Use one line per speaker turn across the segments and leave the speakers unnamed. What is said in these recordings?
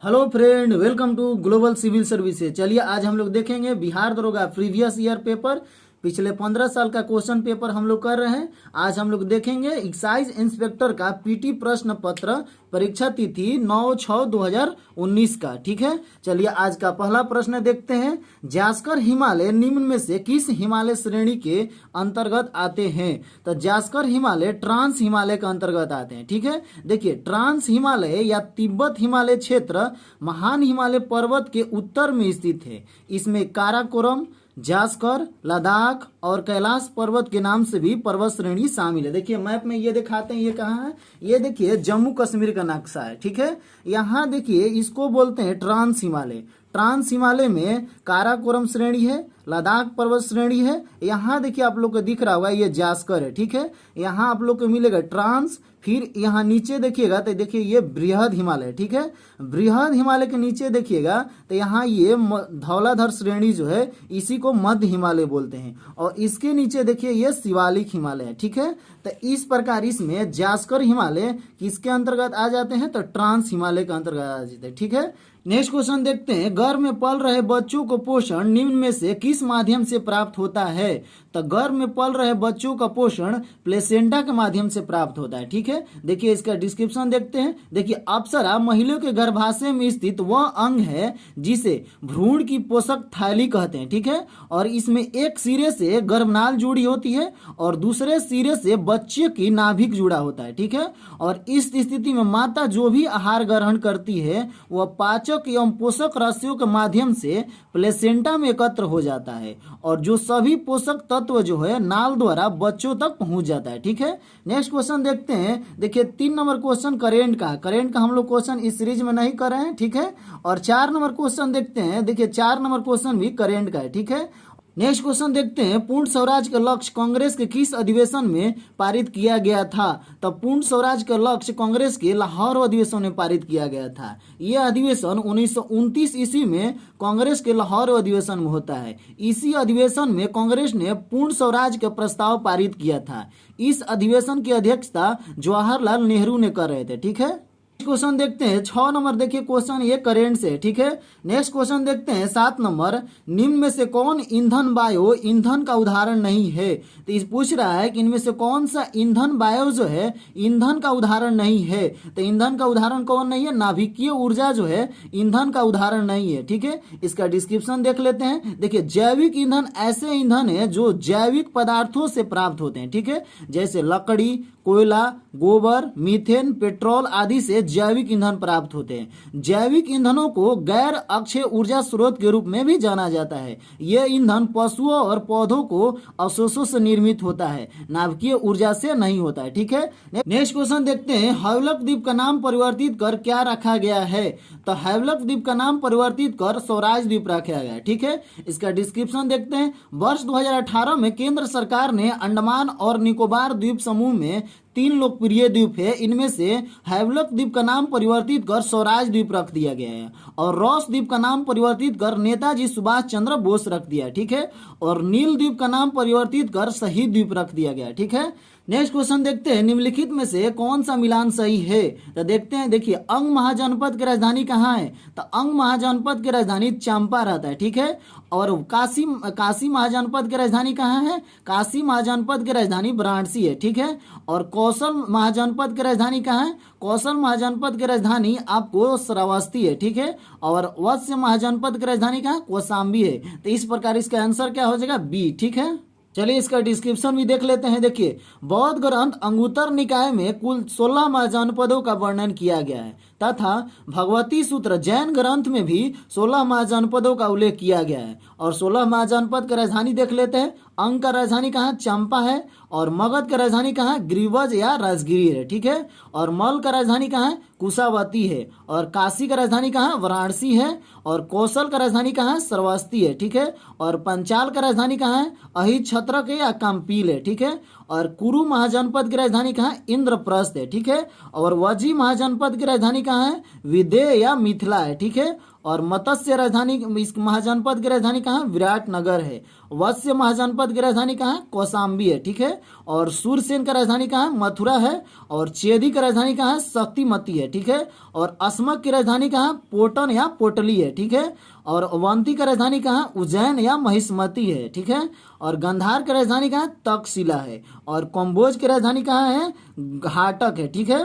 Hello friend, welcome to global civil services. चलिए आज हम लोग देखेंगे बिहार दरोगा प्रीवियस ईयर पेपर। पिछले 15 साल का क्वेश्चन पेपर हम लोग कर रहे हैं। आज हम लोग देखेंगे एक्साइज इंस्पेक्टर का पीटी प्रश्न पत्र, परीक्षा तिथि 9/6/2019 का। ठीक है, चलिए आज का पहला प्रश्न देखते हैं। जास्कर हिमालय निम्न में से किस हिमालय श्रेणी के अंतर्गत आते हैं? तो जास्कर हिमालय ट्रांस हिमालय के अंतर्गत आते हैं। ठीक है, देखिए ट्रांस हिमालय या तिब्बत हिमालय क्षेत्र महान हिमालय पर्वत के उत्तर में स्थित है। इसमें काराकोरम, जास्कर, लद्दाख और कैलाश पर्वत के नाम से भी पर्वत श्रेणी शामिल है। देखिए मैप में ये दिखाते हैं, ये कहाँ है? ये देखिए जम्मू कश्मीर का नक्शा है। ठीक है, यहाँ देखिए इसको बोलते हैं ट्रांस हिमालय। ट्रांस हिमालय में काराकोरम श्रेणी है, लद्दाख पर्वत श्रेणी है। यहाँ देखिए आप लोग को दिख रहा होगा ये जास्कर है। ठीक है, यहाँ आप लोग को मिलेगा ट्रांस, फिर यहाँ नीचे देखिएगा तो देखिए ये बृहद हिमालय। ठीक है, बृहद हिमालय के नीचे देखिएगा तो यहाँ ये धौलाधर श्रेणी जो है इसी को मध्य हिमालय बोलते हैं, और इसके नीचे देखिए ये शिवालिक हिमालय है। ठीक है, तो इस प्रकार इसमें जास्कर हिमालय किसके अंतर्गत आ जाते हैं? तो ट्रांस हिमालय के अंतर्गत आ जाते हैं। ठीक है, नेक्स्ट क्वेश्चन देखते हैं। गर्भ में पल रहे बच्चों को पोषण निम्न में से किस माध्यम से प्राप्त होता है? तो गर्भ में पल रहे बच्चों का पोषण प्लेसेंटा के माध्यम से प्राप्त होता है। ठीक है, देखिए इसका डिस्क्रिप्शन देखते हैं। देखिए अप्सरा महिला के गर्भाशय में स्थित वह अंग है जिसे भ्रूण की पोषक थैली कहते हैं। ठीक है, और इसमें एक सिरे से गर्भनाल जुड़ी होती है और दूसरे सिरे से बच्चे की नाभिक जुड़ा होता है। ठीक है, और इस स्थिति में माता जो भी आहार ग्रहण करती है वह पाचक एवं पोषक रस्सियों के माध्यम से प्लेसेंटा में एकत्र हो जाता है, और जो सभी पोषक तत्व जो है नाल द्वारा बच्चों तक पहुंच जाता है। ठीक है, नेक्स्ट क्वेश्चन देखते हैं। देखिए 3 नंबर क्वेश्चन करेंट का हम लोग क्वेश्चन इस सीरीज में नहीं कर रहे हैं। ठीक है, और 4 नंबर क्वेश्चन देखते हैं। देखिए 4 नंबर क्वेश्चन भी करेंट का है। ठीक है, नेक्स्ट क्वेश्चन देखते हैं। पूर्ण स्वराज का लक्ष्य कांग्रेस के किस अधिवेशन में पारित किया गया था? तो पूर्ण स्वराज का लक्ष्य कांग्रेस के लाहौर अधिवेशन में पारित किया गया था। यह अधिवेशन 1929 ईस्वी में कांग्रेस के लाहौर अधिवेशन में होता है। इसी अधिवेशन में कांग्रेस ने पूर्ण स्वराज का प्रस्ताव पारित किया था। इस अधिवेशन की अध्यक्षता जवाहरलाल नेहरू ने कर रहे थे। ठीक है, क्वेश्चन देखते हैं 6 नंबर। देखिए क्वेश्चन ये करेंट से। ठीक है, नेक्स्ट क्वेश्चन देखते हैं 7 नंबर। निम्न में से कौन ईंधन बायो ईंधन का उदाहरण नहीं है? तो इस पूछ रहा है कि इनमें से कौन सा ईंधन बायो जो है ईंधन का उदाहरण नहीं है। तो ईंधन का उदाहरण कौन नहीं है? नाभिकीय ऊर्जा जो है ईंधन का उदाहरण नहीं है। ठीक है, इसका डिस्क्रिप्शन देख लेते हैं। देखिए जैविक ईंधन ऐसे ईंधन है जो जैविक पदार्थों से प्राप्त होते हैं। ठीक है, जैसे लकड़ी, कोयला, गोबर, मीथेन, पेट्रोल आदि से जैविक ईंधन प्राप्त होते हैं। जैविक ईंधनों को गैर अक्षय ऊर्जा स्रोत के रूप में भी जाना जाता है। यह ईंधन पशुओं और पौधों को अवशेषों से निर्मित होता है, नाभिकीय ऊर्जा से नहीं होता है। ठीक है, नेक्स्ट क्वेश्चन देखते हैं। हैवलक द्वीप का नाम परिवर्तित कर क्या रखा गया है? तो हैवलक द्वीप का नाम परिवर्तित कर स्वराज द्वीप रखा गया है। ठीक है, इसका डिस्क्रिप्शन देखते हैं। वर्ष 2018 में केंद्र सरकार ने अंडमान और निकोबार द्वीप समूह में 3 लोकप्रिय द्वीप है। इनमें से हैवलक द्वीप का नाम परिवर्तित कर स्वराज द्वीप रख दिया गया है, और रॉस द्वीप का नाम परिवर्तित कर नेताजी सुभाष चंद्र बोस रख दिया। ठीक है, और नील द्वीप का नाम परिवर्तित कर शहीद द्वीप रख दिया गया। ठीक है, नेक्स्ट क्वेश्चन देखते हैं। निम्नलिखित में से कौन सा मिलान सही है? तो देखते हैं। देखिए अंग महाजनपद की राजधानी कहाँ है? तो अंग महाजनपद की राजधानी चंपा रहता है। ठीक है, और काशी महाजनपद की राजधानी कहाँ है? काशी महाजनपद की राजधानी वाराणसी है। ठीक है, और कौशल महाजनपद की राजधानी कहाँ है? कौशल महाजनपद की राजधानी आपको श्रावस्ती है। ठीक है, और वत्स्य महाजनपद की राजधानी कहाँ? कौशाम्बी है। तो इस प्रकार इसका आंसर क्या हो जाएगा? बी। ठीक है, चलिए इसका डिस्क्रिप्शन भी देख लेते हैं। देखिए बौद्ध ग्रंथ अंगुत्तर निकाय में कुल 16 महाजनपदों का वर्णन किया गया है, तथा भगवती सूत्र जैन ग्रंथ में भी 16 महाजनपदों का उल्लेख किया गया है। और 16 महाजनपद की राजधानी देख लेते हैं। अंग का राजधानी कहाँ? चंपा है, और मगध का राजधानी कहाँ? ग्रीवज या राजगिरी है। ठीक है, और मल का राजधानी कहाँ है? कुशावती है, और काशी का राजधानी कहाँ? वाराणसी है, और कौशल का राजधानी कहाँ है? श्रावस्ती है। ठीक है, और पंचाल का राजधानी कहाँ है? अहिच्छत्रक या कंपील है। ठीक है, और कुरु महाजनपद की राजधानी कहाँ? इंद्रप्रस्थ है। ठीक है, और वजी महाजनपद की राजधानी कहाँ है? विदेह या मिथिला है, ठीक है। और मत्स्य राजधानी, इस महाजनपद की राजधानी कहाँ है? विराटनगर है। वत्स्य महाजनपद की राजधानी कहाँ है? कौशाम्बी है, ठीक है। और सूरसेन का राजधानी कहाँ है? मथुरा है। और चेदी का राजधानी कहाँ है? शक्तिमती है, ठीक है। और अस्मक की राजधानी कहाँ है? पोटन या पोटली है, ठीक है। और अवंती का राजधानी कहाँ है? उज्जैन या महिष्मती है, ठीक है। और गंधार की राजधानी कहाँ है? तक्षशिला है। और कम्बोज की राजधानी कहाँ है? घाटक है, ठीक है।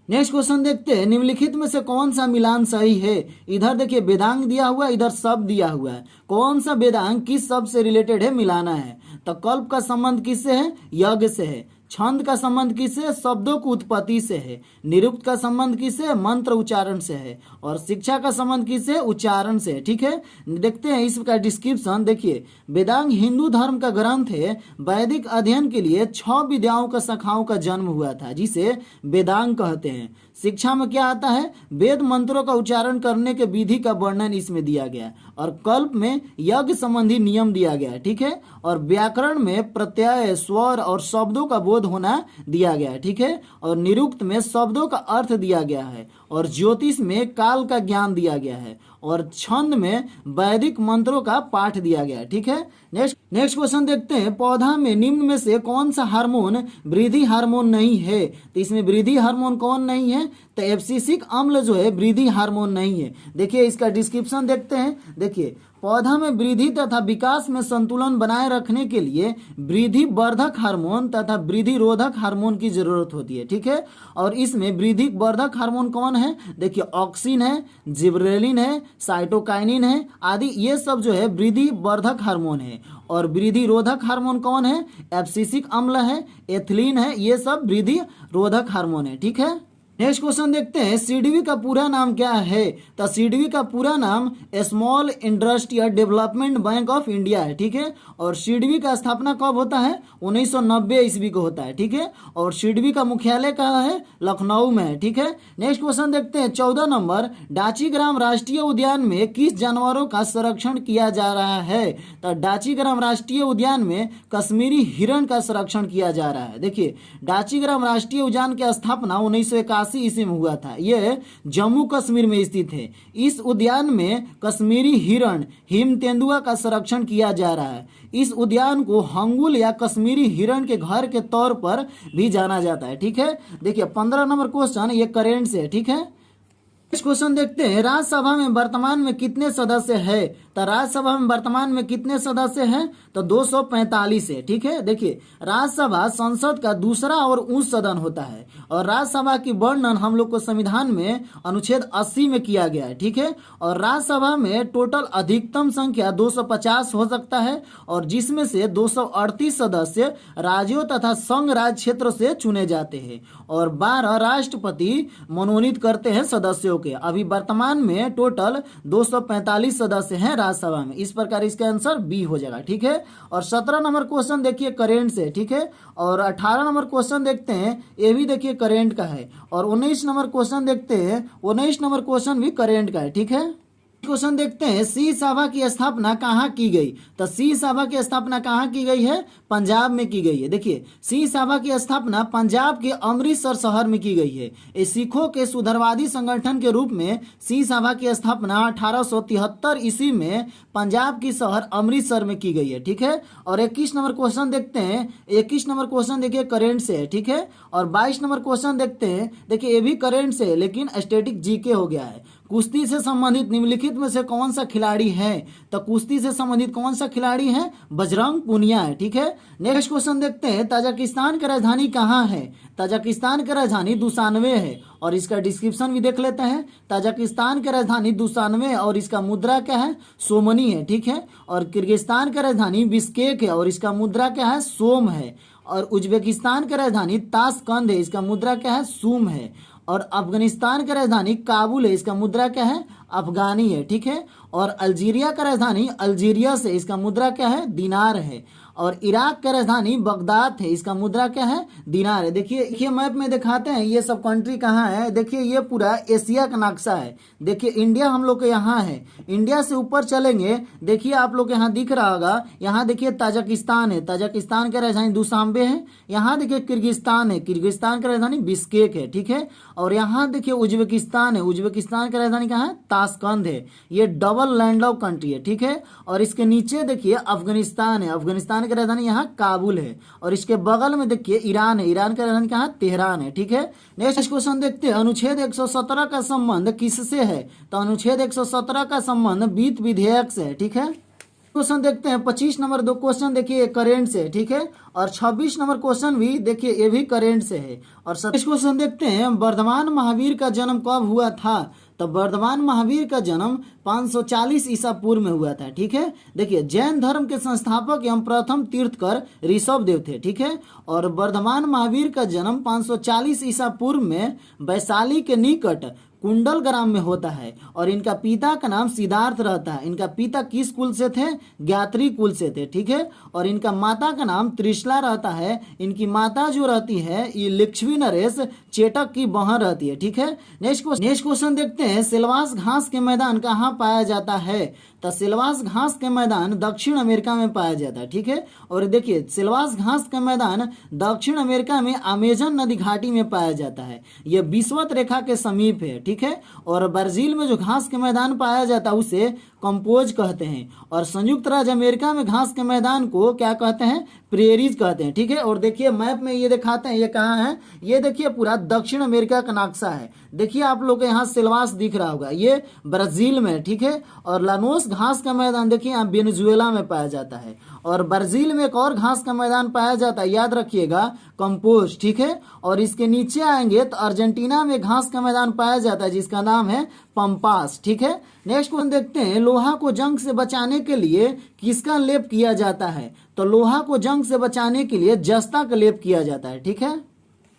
नेक्स्ट क्वेश्चन देखते हैं, निम्नलिखित में से कौन सा मिलान सही है? इधर देखिए वेदांग दिया हुआ है, इधर शब्द दिया हुआ है। कौन सा वेदांग किस शब्द से रिलेटेड है? मिलाना है। तो कल्प का संबंध किससे है? यज्ञ से है। छंद का संबंध किससे है? शब्दों की उत्पत्ति से है। निरुक्त का संबंध किससे है? मंत्र उच्चारण से है। और शिक्षा का संबंध किससे है? उच्चारण से है, ठीक है। देखते हैं इसका डिस्क्रिप्शन। देखिए, वेदांग हिंदू धर्म का ग्रंथ है। वैदिक अध्ययन के लिए 6 विद्याओं का शाखाओं का जन्म हुआ था, जिसे वेदांग कहते हैं। शिक्षा में क्या आता है? वेद मंत्रों का उच्चारण करने के विधि का वर्णन इसमें दिया गया। और कल्प में यज्ञ संबंधी नियम दिया गया है, ठीक है। और व्याकरण में प्रत्यय, स्वर और शब्दों का बोध होना दिया गया है, ठीक है। और निरुक्त में शब्दों का अर्थ दिया गया है। और ज्योतिष में काल का ज्ञान दिया गया है। और छंद में वैदिक मंत्रों का पाठ दिया गया है, ठीक है। नेक्स्ट क्वेश्चन देखते हैं, पौधा में निम्न में से कौन सा हार्मोन वृद्धि हार्मोन नहीं है? तो इसमें वृद्धि हार्मोन कौन नहीं है? तो एब्सिसिक अम्ल जो है वृद्धि हार्मोन नहीं है। देखिए इसका डिस्क्रिप्शन देखते हैं। देखिए, पौधा में वृद्धि तथा विकास में संतुलन बनाए रखने के लिए वृद्धि वर्धक हार्मोन तथा वृद्धि रोधक हार्मोन की जरूरत होती है, ठीक है। और इसमें वृद्धि वर्धक हार्मोन कौन है? देखिए, ऑक्सिन है, जिबरेलिन है, साइटोकाइनिन है आदि, ये सब जो है वृद्धि वर्धक हार्मोन है। और वृद्धि रोधक हार्मोन कौन है? एब्सिसिक अम्ल है, एथिलीन है, ये सब वृद्धि रोधक हार्मोन है, ठीक है। नेक्स्ट क्वेश्चन देखते हैं, सीडीबी का पूरा नाम क्या है? तो सीडीबी का पूरा नाम small industrial development bank of India है, ठीक है। और सीडीबी का स्थापना कब होता है? 1990 ईस्वी को होता है, ठीक है। और सीडीबी का मुख्यालय कहाँ है? लखनऊ में है, ठीक है। नेक्स्ट क्वेश्चन देखते हैं, 14 नंबर, डाचीग्राम राष्ट्रीय उद्यान में किस जानवरों का संरक्षण किया जा रहा है? तो डाचीग्राम राष्ट्रीय उद्यान में कश्मीरी हिरण का संरक्षण किया जा रहा है। देखिए, डाचीग्राम राष्ट्रीय उद्यान की स्थापना 1981 ईस्वी में हुआ था। यह जम्मू कश्मीर में स्थित है। इस उद्यान में कश्मीरी हिरण हिम तेंदुआ का संरक्षण किया जा रहा है। इस उद्यान को हंगुल या कश्मीरी हिरण के घर के तौर पर भी जाना जाता है, ठीक है। देखिए 15 नंबर क्वेश्चन ये करेंट से है, ठीक है। नेक्स्ट क्वेश्चन देखते हैं, राज्यसभा में वर्तमान में कितने सदस्य है? तो राज्यसभा में वर्तमान में कितने सदस्य हैं? तो 245 है, ठीक है। देखिए, राज्यसभा संसद का दूसरा और उच्च सदन होता है। और राज्यसभा की वर्णन हम लोग को संविधान में अनुच्छेद 80 में किया गया है, ठीक है। और राज्यसभा में टोटल अधिकतम संख्या 250 हो सकता है। और जिसमें से 238 सदस्य राज्यों तथा संघ राज्य क्षेत्र से चुने जाते हैं। और 12 राष्ट्रपति मनोनीत करते हैं सदस्यों के। अभी वर्तमान में टोटल 245 सदस्य हैं राज्यसभा में। इस प्रकार इसका आंसर बी हो जाएगा, ठीक है। और 17 नंबर क्वेश्चन देखिए करेंट से, ठीक है। और 18 नंबर क्वेश्चन देखते हैं, ये भी देखिए करेंट का है। और 19 नंबर क्वेश्चन देखते हैं, 19 नंबर क्वेश्चन भी करेंट का है, ठीक है। क्वेश्चन देखते हैं, सी सभा की स्थापना कहाँ की गई? तो सी सभा की स्थापना कहाँ की गई है? पंजाब में की गई है। देखिए, सी सभा की स्थापना पंजाब के अमृतसर शहर में की गई है। इस सिखों के सुधरवादी संगठन के रूप में सी सभा की स्थापना 1873 ईस्वी में पंजाब की शहर अमृतसर में की गई है, ठीक है। और 21 नंबर क्वेश्चन देखते हैं, 21 नंबर क्वेश्चन देखिए करेंट से है, ठीक है। और 22 नंबर क्वेश्चन देखते हैं, देखिए ये भी करेंट से है लेकिन स्टैटिक जीके हो गया है। कुश्ती से संबंधित निम्नलिखित में से कौन सा खिलाड़ी है? तो कुश्ती से संबंधित कौन सा खिलाड़ी है? बजरंग पुनिया है, ठीक है। नेक्स्ट क्वेश्चन देखते हैं, ताजिकिस्तान की राजधानी कहाँ है? ताजिकिस्तान की राजधानी दुशानवे है। और इसका डिस्क्रिप्शन भी देख लेते हैं। ताजिकिस्तान की राजधानी दुशानवे है और इसका मुद्रा क्या है? सोमनी है, ठीक है। और किर्गिस्तान की राजधानी बिश्केक है और इसका मुद्रा क्या है? सोम है। और उज्बेकिस्तान की राजधानी ताशकंद है, इसका मुद्रा क्या है? सूम है। और अफगानिस्तान की राजधानी काबुल है, इसका मुद्रा क्या है? अफगानी है, ठीक है। और अल्जीरिया का राजधानी अल्जीरिया से, इसका मुद्रा क्या है? दिनार है। और इराक की राजधानी बगदाद है। इसका मुद्रा क्या है? दिनार है। देखिए मैप में दिखाते हैं ये सब कंट्री कहाँ है। देखिए ये पूरा एशिया का नक्शा है। देखिए इंडिया हम लोग के यहाँ है। इंडिया से ऊपर चलेंगे, देखिए आप लोग यहाँ दिख रहा होगा, यहाँ देखिए ताजिकिस्तान है, ताजिकिस्तान की राजधानी दुशांबे है। यहाँ देखिए किर्गिस्तान है, किर्गिस्तान की राजधानी बिश्केक है, ठीक है। और यहाँ देखिए उज्बेकिस्तान है, उज्बेकिस्तान की राजधानी कहाँ है? ताशकंद है। ये डबल लैंडलॉक कंट्री है, ठीक है। और इसके नीचे देखिए अफगानिस्तान है, अफगानिस्तान की राजधानी यहाँ काबुल है। और इसके बगल में देखिए ईरान है, ईरान की राजधानी कहाँ? तेहरान है, ठीक है। नेक्स्ट क्वेश्चन देखते हैं, अनुच्छेद 117 का संबंध किससे है? तो अनुच्छेद 117 का संबंध वित्त विधेयक से है, ठीक है। क्वेश्चन देखते हैं 25 नंबर दो क्वेश्चन देखिए करेंट से, ठीक है। और 26 नंबर क्वेश्चन भी देखिए ये भी करेंट से है। और 27 क्वेश्चन देखते हैं, वर्धमान महावीर का जन्म कब हुआ था? तो वर्धमान महावीर का जन्म 540 ईसा पूर्व में हुआ था, ठीक है। देखिए जैन धर्म के संस्थापक एवं प्रथम तीर्थकर ऋषभ देव थे, ठीक है। और वर्धमान महावीर का जन्म 540 ईसा पूर्व में वैशाली के निकट कुंडल ग्राम में होता है। और इनका पिता का नाम सिद्धार्थ रहता है। इनका पिता किस कुल से थे? ज्ञात्री कुल से थे, ठीक है। और इनका माता का नाम त्रिशला रहता है। इनकी माता जो रहती है ये लक्ष्मी नरेश चेटक की बहन रहती है, ठीक है। नेक्स्ट क्वेश्चन देखते हैं, सिलवास घास के मैदान कहाँ पाया जाता है? तो सिलवास घास के मैदान दक्षिण अमेरिका में पाया जाता है, ठीक है। और देखिए सिलवास घास का मैदान दक्षिण अमेरिका में अमेजन नदी घाटी में पाया जाता है। यह विषुवत रेखा के समीप है, ठीक है। और ब्राजील में जो घास के मैदान पाया जाता है उसे कंपोज कहते हैं। और संयुक्त राज्य अमेरिका में घास के मैदान को क्या कहते हैं? प्रेरीज कहते हैं, ठीक है। और देखिए मैप में ये दिखाते हैं ये कहाँ है। ये देखिए पूरा दक्षिण अमेरिका का नक्शा है। देखिए आप लोग को यहाँ सिलवास दिख रहा होगा, ये ब्राजील में, ठीक है। और लानोस घास का मैदान देखिए यहाँ वेनेजुएला में पाया जाता है। और ब्राजील में एक और घास का मैदान पाया जाता है, याद रखिएगा, कंपोज, ठीक है। और इसके नीचे आएंगे तो अर्जेंटीना में घास का मैदान पाया जाता है जिसका नाम है पंपास, ठीक है। नेक्स्ट क्वेश्चन देखते हैं, लोहा को जंग से बचाने के लिए किसका लेप किया जाता है? तो लोहा को जंग से बचाने के लिए जस्ता का लेप किया जाता है, ठीक है।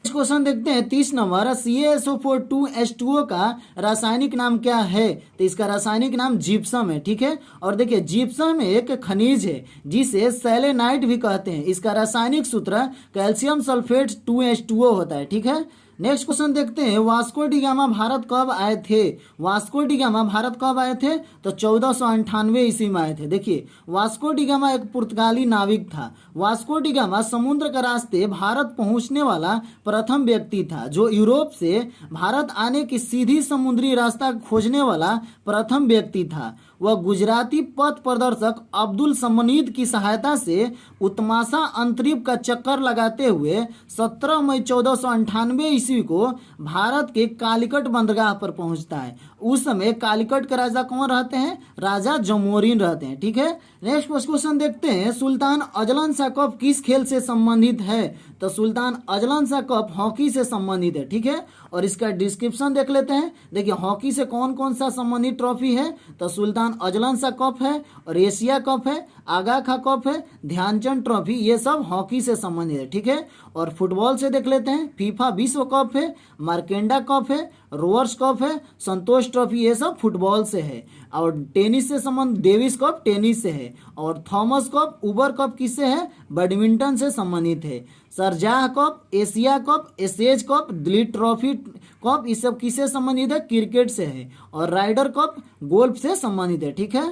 नेक्स्ट क्वेश्चन देखते हैं 30 नंबर, CaSO4 का रासायनिक नाम क्या है? तो इसका रासायनिक नाम जिप्सम है, ठीक है। और देखिए जिप्सम एक खनिज है जिसे सेलेनाइट भी कहते हैं। इसका रासायनिक सूत्र कैल्शियम सल्फेट 2H2O होता है, ठीक है। नेक्स्ट क्वेश्चन देखते हैं, वास्को डी गामा भारत कब आए थे? वास्को डी गामा भारत कब आए थे? तो 1498 ईस्वी में आए थे। देखिए वास्को डी गामा एक पुर्तगाली नाविक था। वास्को डी गामा समुद्र के रास्ते भारत पहुंचने वाला प्रथम व्यक्ति था। जो यूरोप से भारत आने की सीधी समुद्री रास्ता खोजने वाला प्रथम व्यक्ति था। वह गुजराती पथ प्रदर्शक अब्दुल समनीद की सहायता से उत्माशा अंतरिप का चक्कर लगाते हुए 17 मई 1498 ईस्वी को भारत के कालिकट बंदरगाह पर पहुंचता है। उस समय कालिकट के राजा कौन रहते हैं? राजा जमोरिन रहते हैं, ठीक है। नेक्स्ट क्वेश्चन देखते हैं, सुल्तान अजलन शाह कप किस खेल से संबंधित है? तो Sultan Azlan Shah cup hockey से संबंधित है, ठीक है। और इसका डिस्क्रिप्शन देख लेते हैं। देखिए हॉकी से कौन कौन सा संबंधित ट्रॉफी है? तो सुल्तान अजलन शाह कप है, और एशिया कप है, आगा खा कप है, ध्यानचंद ट्रॉफी, ये सब हॉकी से संबंधित है, ठीक है। और फुटबॉल से देख लेते हैं, फीफा विश्व कप है, मार्केंडा कप है, रोवर्स कप है, संतोष ट्रॉफी, ये सब फुटबॉल से है। और टेनिस से संबंध डेविस कप टेनिस से है। और थॉमस कप उबर कप किससे है? बैडमिंटन से संबंधित है। Sharjah cup, Asia cup, Ashes cup, Duleep trophy cup, ये सब किससे संबंधित है? क्रिकेट से है। और राइडर कप गोल्फ से संबंधित है, ठीक है।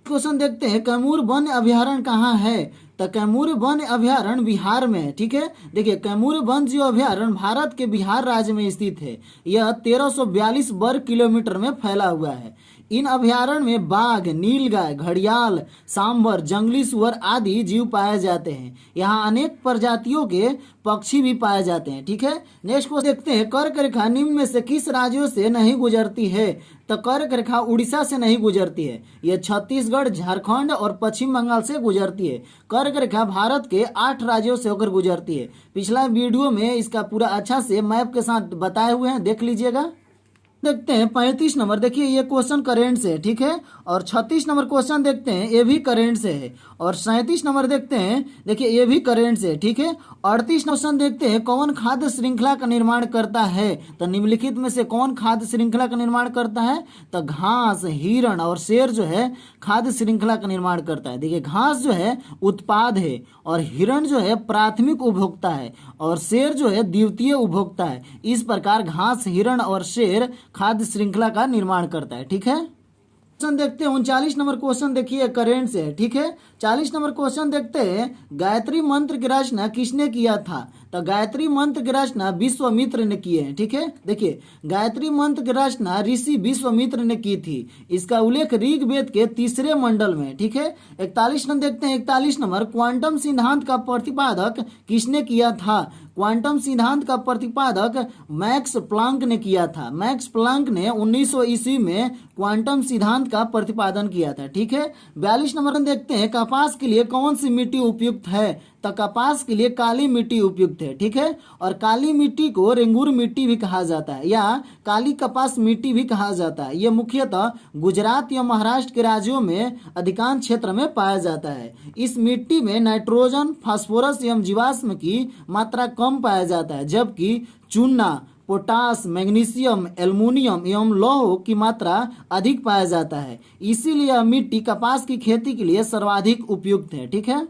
क्वेश्चन देखते हैं, कैमूर वन अभ्यारण्य कहाँ है? तो कैमूर वन अभ्यारण्य बिहार में है, ठीक है। देखिए कैमूर वन जीव अभ्यारण्य भारत के बिहार राज्य में स्थित है। यह 1342 वर्ग किलोमीटर में फैला हुआ है। इन अभ्यारण्य में बाघ, नीलगाय, घड़ियाल, सांभर, जंगली सुअर आदि जीव पाए जाते हैं। यहाँ अनेक प्रजातियों के पक्षी भी पाए जाते हैं, ठीक है। नेक्स्ट को देखते हैं, कर्क रेखा निम्न में से किस राज्यों से नहीं गुजरती है? तो कर्क रेखा उड़ीसा से नहीं गुजरती है। यह छत्तीसगढ़, झारखंड और पश्चिम बंगाल से गुजरती है। कर्क रेखा भारत के 8 राज्यों से होकर गुजरती है। पिछला वीडियो में इसका पूरा अच्छा से मैप के साथ बताए हुए हैं, देख लीजिएगा। देखते हैं 35 नंबर, देखिए ये क्वेश्चन करेंट से है, ठीक है। और 36 नंबर क्वेश्चन देखते हैं, ये भी करेंट से है। और 37 नंबर देखते हैं, देखिए ये भी करेंट से है, ठीक है। 38 क्वेश्चन देखते हैं, कौन खाद्य श्रृंखला का निर्माण करता है? तो निम्नलिखित में से कौन खाद्य श्रृंखला का निर्माण करता है? तो घास, हिरण और शेर जो है खाद्य श्रृंखला का निर्माण करता है। देखिए घास जो है उत्पाद है, और हिरण जो है प्राथमिक उपभोक्ता है, और शेर जो है द्वितीय उपभोक्ता है। इस प्रकार घास, हिरण और शेर खाद्य श्रृंखला का निर्माण करता है, ठीक है। क्वेश्चन देखते हैं 39 नंबर क्वेश्चन, देखिए करेंट से है, ठीक है। 40 नंबर क्वेश्चन देखते हैं, गायत्री मंत्र की रचना किसने किया था? तो गायत्री मंत्र की रचना विश्वामित्र ने किए हैं, ठीक है। देखिए गायत्री मंत्र की रचना ऋषि विश्वामित्र ने की थी। इसका उल्लेख ऋग्वेद के 3 मंडल में, ठीक है। 41 नंबर देखते हैं, 41 नंबर, क्वांटम सिद्धांत का प्रतिपादक किसने किया था? क्वांटम सिद्धांत का प्रतिपादक मैक्स प्लांक ने किया था। मैक्स प्लांक ने 1900 ईस्वी में क्वांटम सिद्धांत का प्रतिपादन किया था, ठीक है। 42 नंबर देखते हैं, कपास के लिए कौन सी मिट्टी उपयुक्त है? तो कपास के लिए काली मिट्टी उपयुक्त है, ठीक है। और काली मिट्टी को रेंगूर मिट्टी भी कहा जाता है, या काली कपास मिट्टी भी कहा जाता है। यह मुख्यतः गुजरात या महाराष्ट्र के राज्यों में अधिकांश क्षेत्र में पाया जाता है। इस मिट्टी में नाइट्रोजन, फास्फोरस एवं जीवाश्म की मात्रा कम पाया जाता है, जबकि चूना, पोटास, मैग्नीशियम, एल्युमिनियम एवं लौह की मात्रा अधिक पाया जाता है। इसीलिए यह मिट्टी कपास की खेती के लिए सर्वाधिक उपयुक्त है, ठीक है।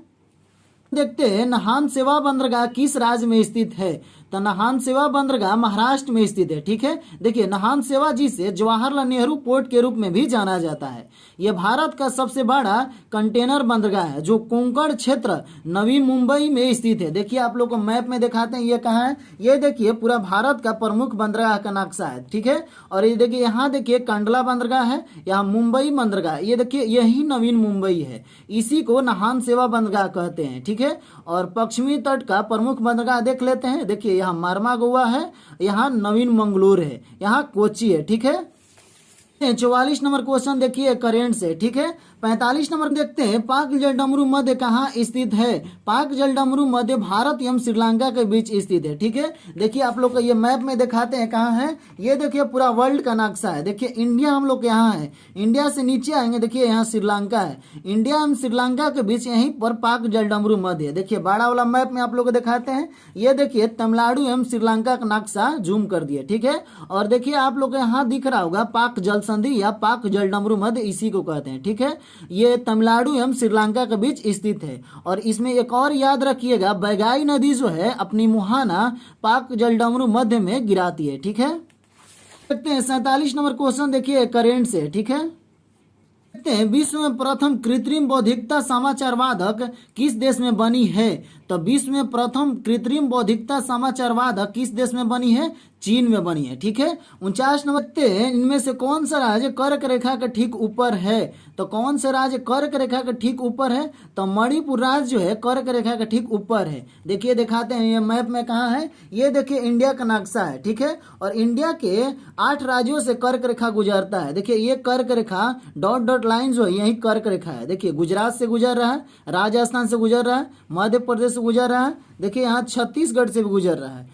देखते हैं नाहन सेवा बंदरगाह किस राज्य में स्थित है? तो नाहन सेवा बंदरगाह महाराष्ट्र में स्थित है, ठीक है। देखिए नाहन सेवा जिसे जवाहरलाल नेहरू पोर्ट के रूप में भी जाना जाता है। यह भारत का सबसे बड़ा कंटेनर बंदरगाह है, जो कोंकण क्षेत्र नवी मुंबई में स्थित है। देखिए आप लोग को मैप में दिखाते हैं, ये कहाँ है? ये देखिए पूरा भारत का प्रमुख बंदरगाह का नक्शा है, ठीक है। और ये देखिए यहाँ देखिए कंडला बंदरगाह है, यहाँ मुंबई बंदरगाह, ये देखिए यही नवीन मुंबई है। इसी को नाहन सेवा बंदरगाह कहते हैं, ठीक है। और पश्चिमी तट का प्रमुख बंदरगाह देख लेते हैं। देखिए यहाँ मार्मा गोवा है, यहाँ नवीन मंगलूर है, यहाँ कोची है, ठीक है। 44 नंबर क्वेश्चन देखिए करेंट से, ठीक है। 45 नंबर देखते हैं, पाक जलडमरू मध्य कहाँ स्थित है? पाक जलडमरू मध्य भारत एवं श्रीलंका के बीच स्थित है, ठीक है। देखिए आप लोग को ये मैप में दिखाते हैं कहाँ है। ये देखिए पूरा वर्ल्ड का नक्शा है। देखिए इंडिया हम लोग यहाँ है, इंडिया से नीचे आएंगे, देखिए यहाँ श्रीलंका है। इंडिया एवं श्रीलंका के बीच यहीं पर पाक जलडमरू मध्य है। देखिए बड़ा वाला मैप में आप लोग को दिखाते हैं, ये देखिए तमिलनाडु एवं श्रीलंका का नक्शा जूम कर दिए, ठीक है। और देखिए आप लोग को यहाँ दिख रहा होगा पाक जल संधि या पाक जलडमरू मध्य, इसी को कहते हैं, ठीक है। ये तमिलनाडु एवं श्रीलंका के बीच स्थित है। और इसमें एक और याद रखिएगा, बैगाई नदी जो है अपनी मुहाना पाक जलडमरू मध्य में गिराती है, ठीक है। देखते हैं 47 नंबर क्वेश्चन देखिए करेंट से, ठीक है। देखते हैं विश्व में प्रथम कृत्रिम बौद्धिकता समाचार वादक किस देश में बनी है? तो विश्व में प्रथम कृत्रिम बौद्धिकता समाचार वादक किस देश में बनी है? चीन में बनी है, ठीक है। 49 नंबर देखते हैं, इनमें से कौन सा राज्य कर्क रेखा के ठीक ऊपर है? तो कौन सा राज्य कर्क रेखा के ठीक ऊपर है? तो मणिपुर राज्य जो है कर्क रेखा के ठीक ऊपर है। देखिए दिखाते हैं ये मैप में कहाँ है। ये देखिए इंडिया का नक्शा है, ठीक है। और इंडिया के 8 राज्यों से कर्क रेखा गुजरता है। देखिए ये कर्क रेखा डॉट डॉट लाइन जो है यही कर्क रेखा है। देखिए गुजरात से गुजर रहा है, राजस्थान से गुजर रहा है, मध्य प्रदेश से गुजर रहा है, देखिए यहाँ छत्तीसगढ़ से भी गुजर रहा है,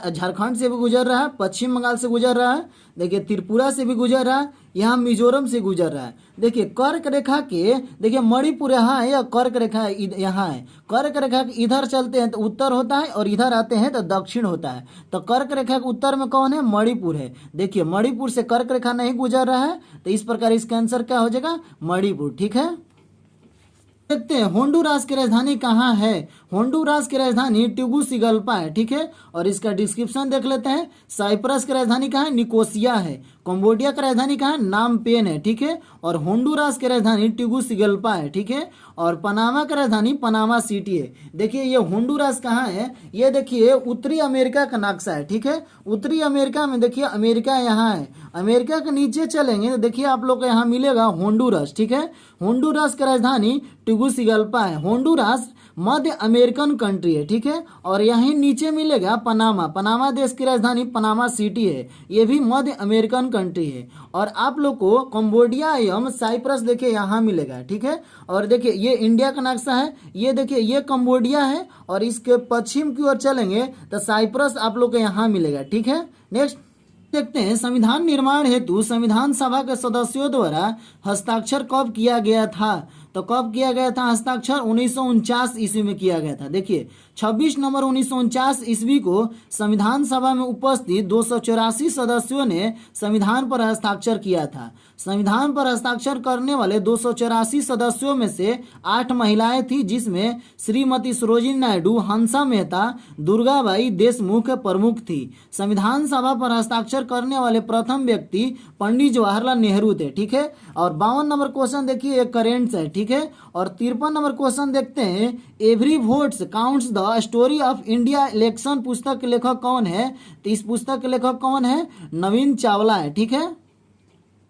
झारखंड से भी गुजर रहा है, पश्चिम बंगाल से गुजर रहा है, देखिए त्रिपुरा से भी गुजर रहा है, यहाँ मिजोरम से गुजर रहा है। देखिए कर्क रेखा के, देखिए मणिपुर यहाँ है या कर्क रेखा यहाँ है। कर्क रेखा के इधर चलते हैं तो उत्तर होता है, और इधर आते हैं तो दक्षिण होता है। तो कर्क रेखा के उत्तर में कौन है? मणिपुर है। देखिए मणिपुर से कर्क रेखा नहीं गुजर रहा है, तो इस प्रकार इसका आंसर क्या हो जाएगा? मणिपुर, ठीक है। देखते हैं होंडुरास की राजधानी कहाँ है? होंडुरास की राजधानी टेगुसिगल्पा है, ठीक है। और इसका डिस्क्रिप्शन देख लेते हैं। साइप्रस की राजधानी कहाँ है? निकोसिया है। कंबोडिया की राजधानी कहाँ है? नामपेन है, ठीक है। और होंडुरास की राजधानी टेगुसिगल्पा है, ठीक है। और पनामा की राजधानी पनामा सिटी है। देखिए ये होंडुरास कहाँ है? ये देखिए उत्तरी अमेरिका का नक्शा है, ठीक है। उत्तरी अमेरिका में देखिए अमेरिका यहाँ है। अमेरिका के नीचे चलेंगे तो देखिए आप लोग को यहाँ मिलेगा होंडुरास, ठीक है। होंडुरास की राजधानी टेगुसिगल्पा है। होंडुरास मध्य अमेरिकन कंट्री है, ठीक है। और यहीं नीचे मिलेगा पनामा। पनामा देश की राजधानी पनामा सिटी है, ये भी मध्य अमेरिकन कंट्री है। और आप लोग को कंबोडिया एवं साइप्रस देखिए यहाँ मिलेगा, ठीक है। और देखिए ये इंडिया का नक्शा है, ये देखिए ये कंबोडिया है, और इसके पश्चिम की ओर चलेंगे तो साइप्रस आप लोग को यहाँ मिलेगा, ठीक है। नेक्स्ट देखते हैं संविधान निर्माण हेतु संविधान सभा के सदस्यों द्वारा हस्ताक्षर कब किया गया था। तो कब किया गया था हस्ताक्षर? 1949 ईस्वी में किया गया था। देखिए 26 नवंबर 1949 ईस्वी को संविधान सभा में उपस्थित 284 सदस्यों ने संविधान पर हस्ताक्षर किया था। संविधान पर हस्ताक्षर करने वाले 284 सदस्यों में से 8 महिलाएं थी, जिसमें श्रीमती सरोजिनी नायडू, हंसा मेहता, दुर्गाबाई देशमुख प्रमुख थी। संविधान सभा पर हस्ताक्षर करने वाले प्रथम व्यक्ति पंडित जवाहरलाल नेहरू थे। ठीक है। और 52 नंबर क्वेश्चन देखिए, एक करेंट्स है। ठीक है। और 53 नंबर क्वेश्चन देखते हैं, every votes counts the story of India election पुस्तक के लेखक कौन है? तो इस पुस्तक के लेखक कौन है? नवीन चावला है। ठीक है।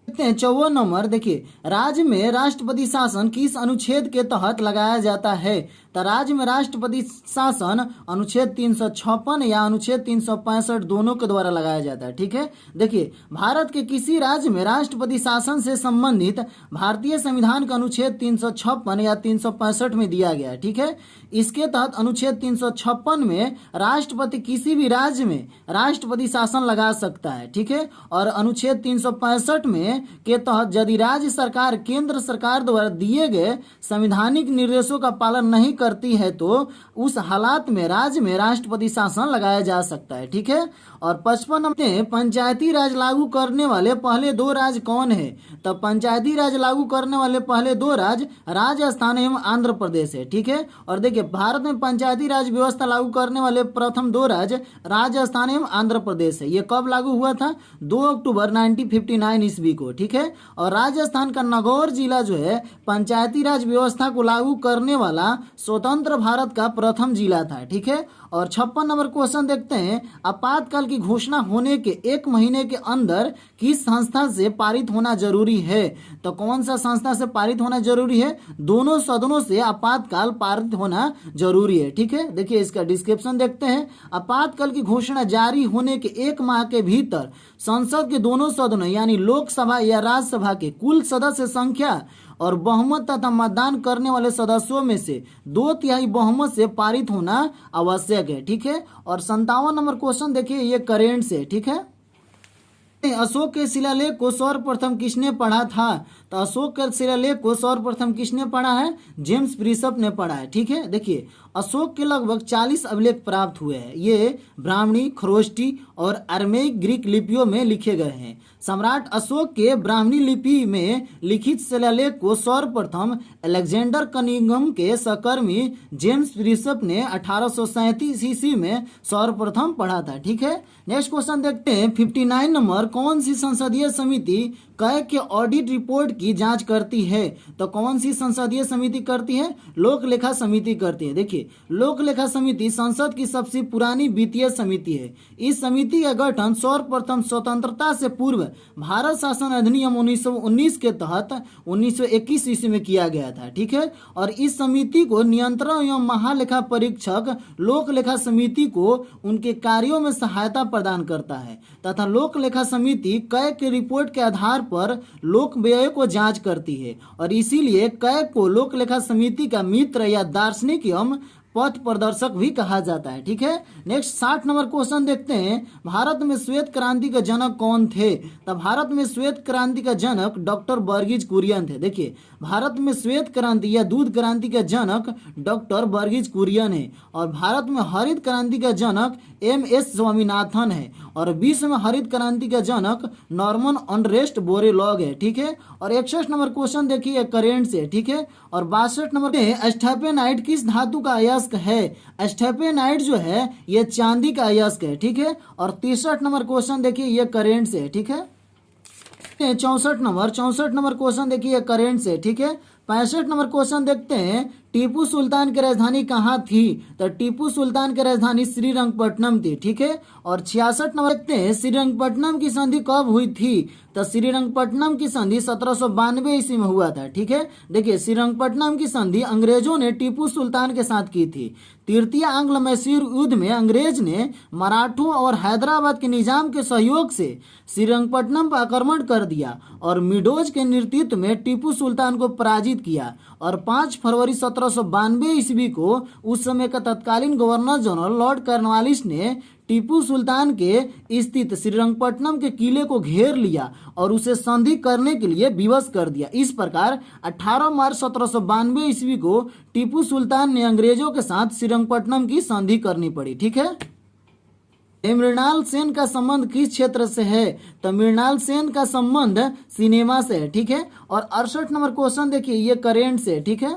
देखते हैं 54 नंबर, देखिए राज्य में राष्ट्रपति शासन किस अनुच्छेद के तहत लगाया जाता है? तो राज्य में राष्ट्रपति शासन अनुच्छेद 356 या अनुच्छेद 365 दोनों के द्वारा लगाया जाता है। ठीक है। देखिए भारत के किसी राज्य में राष्ट्रपति शासन से संबंधित भारतीय संविधान का अनुच्छेद 356 या 365 में दिया गया है। ठीक है। इसके तहत अनुच्छेद 356 में राष्ट्रपति किसी भी राज्य में राष्ट्रपति शासन लगा सकता है। ठीक है। और अनुच्छेद 365 में के तहत यदि राज्य सरकार केंद्र सरकार द्वारा दिए गए संवैधानिक निर्देशों का पालन नहीं करती है तो उस हालात में राज्य में राष्ट्रपति शासन लगाया जा सकता है। ठीक है। और 55 नंबर, पंचायती राज लागू करने वाले पहले 2 राज्य कौन है? तो पंचायती राज लागू करने वाले पहले 2 राज्य राजस्थान एवं आंध्र प्रदेश है। ठीक है। और देखिए भारत में पंचायती राज व्यवस्था लागू करने वाले प्रथम 2 राज्य राजस्थान एवं आंध्र प्रदेश है। ये कब लागू हुआ था? 2 अक्टूबर 1959 ईस्वी को। ठीक है। और राजस्थान का नागौर जिला जो है पंचायती राज व्यवस्था को लागू करने वाला स्वतंत्र भारत का प्रथम जिला था। ठीक है। और 56 नंबर क्वेश्चन देखते हैं, आपातकाल की घोषणा होने के 1 महीने के अंदर किस संस्था से पारित होना जरूरी है? तो कौन सा संस्था से पारित होना जरूरी है? दोनों सदनों से आपातकाल पारित होना जरूरी है। ठीक है। देखिए इसका डिस्क्रिप्शन देखते हैं, आपातकाल की घोषणा जारी होने के 1 माह के भीतर संसद के दोनों सदनों यानी लोकसभा या राज्यसभा के कुल सदस्य संख्या और बहुमत तथा मतदान करने वाले सदस्यों में से 2/3 बहुमत से पारित होना आवश्यक है। ठीक है। और 57 नंबर क्वेश्चन देखिए, ये करेंट से। ठीक है। अशोक के शिलालेख को सर्वप्रथम किसने पढ़ा था? तो अशोक के शिलालेख को सर्वप्रथम किसने पढ़ा है? जेम्स प्रिसप ने पढ़ा है। ठीक है। देखिए अशोक के लगभग 40 अभिलेख प्राप्त हुए हैं। ये ब्राह्मणी, खरोष्टी और अरमेइक ग्रीक लिपियों में लिखे गए हैं। सम्राट अशोक के ब्राह्मणी लिपि में लिखित शिलालेख को सर्वप्रथम अलेक्जेंडर कनिंघम के सहकर्मी जेम्स प्रिसप ने 1837 ईस्वी में सर्वप्रथम पढ़ा था। ठीक है। नेक्स्ट क्वेश्चन देखते हैं 59 नंबर, कौन सी संसदीय समिति कै के ऑडिट रिपोर्ट की जांच करती है? तो कौन सी संसदीय समिति करती है? लोक लेखा समिति करती है। देखिए लोक लेखा समिति संसद की सबसे पुरानी वित्तीय समिति है। इस समिति का गठन सर्वप्रथम स्वतंत्रता से पूर्व भारत शासन अधिनियम 1919 के तहत 1921 ईस्वी में किया गया था। ठीक है। और इस समिति को नियंत्रण एवं महालेखा परीक्षक लोक लेखा समिति को उनके कार्यों में सहायता प्रदान करता है तथा लोक लेखा समिति कै के रिपोर्ट के आधार पर लोक व्यय को जांच करती है और इसीलिए कै को लोक लेखा समिति का मित्र या दार्शनिक एवं पथ प्रदर्शक भी कहा जाता है। ठीक है। नेक्स्ट 60 नंबर क्वेश्चन देखते हैं, भारत में श्वेत क्रांति का जनक कौन थे? तो भारत में श्वेत क्रांति का जनक डॉक्टर वर्गीज कुरियन थे। देखिए भारत में श्वेत क्रांति या दूध क्रांति का जनक डॉक्टर वर्गीज कुरियन है और भारत में हरित क्रांति का जनक MS स्वामीनाथन है और विश्व में हरित क्रांति का जनक नॉर्मन ऑनरेस्ट बोरेलॉग है। ठीक है। और 61 नंबर क्वेश्चन देखिए करेंट से। ठीक है। और 62 नंबर पे स्टेफेनाइट किस धातु का अयस्क है? स्टेफेनाइट जो है ये चांदी का अयस्क है। ठीक है। और 63 नंबर क्वेश्चन देखिए, ये करेंट से। ठीक है। 64 नंबर क्वेश्चन देखिए करेंट से। ठीक है। 65 नंबर क्वेश्चन देखते हैं, टीपू सुल्तान की राजधानी कहाँ थी? तो टीपू सुल्तान की राजधानी श्रीरंगपट्टनम थी। ठीक है। और 66 नंबर देखते हैं, श्रीरंगपट्टनम की संधि कब हुई थी? तो श्रीरंगपट्टनम की संधि 1792 ईस्वी में हुआ था। ठीक है। देखिए श्रीरंगपट्टनम की संधि अंग्रेजों ने टीपू सुल्तान के साथ की थी। तृतीय आंग्ल मैसूर युद्ध में अंग्रेज ने मराठों और हैदराबाद के निजाम के सहयोग से श्रीरंगपट्टनम पर आक्रमण कर दिया और मिडोज के नेतृत्व में टीपू सुल्तान को पराजित किया और 5 फरवरी 1792 ईस्वी को उस समय का तत्कालीन गवर्नर जनरल लॉर्ड कॉर्नवालिस ने टीपू सुल्तान के स्थित श्रीरंगपट्टनम के किले को घेर लिया और उसे संधि करने के लिए विवश कर दिया। इस प्रकार 18 मार्च 1792 ईस्वी को टीपू सुल्तान ने अंग्रेजों के साथ श्रीरंगपट्टनम की संधि करनी पड़ी। ठीक है। मृणाल सेन का संबंध किस क्षेत्र से है? तो मृणाल सेन का संबंध सिनेमा से है। ठीक है। और 68 नंबर क्वेश्चन देखिए, ये करेंट से। ठीक है।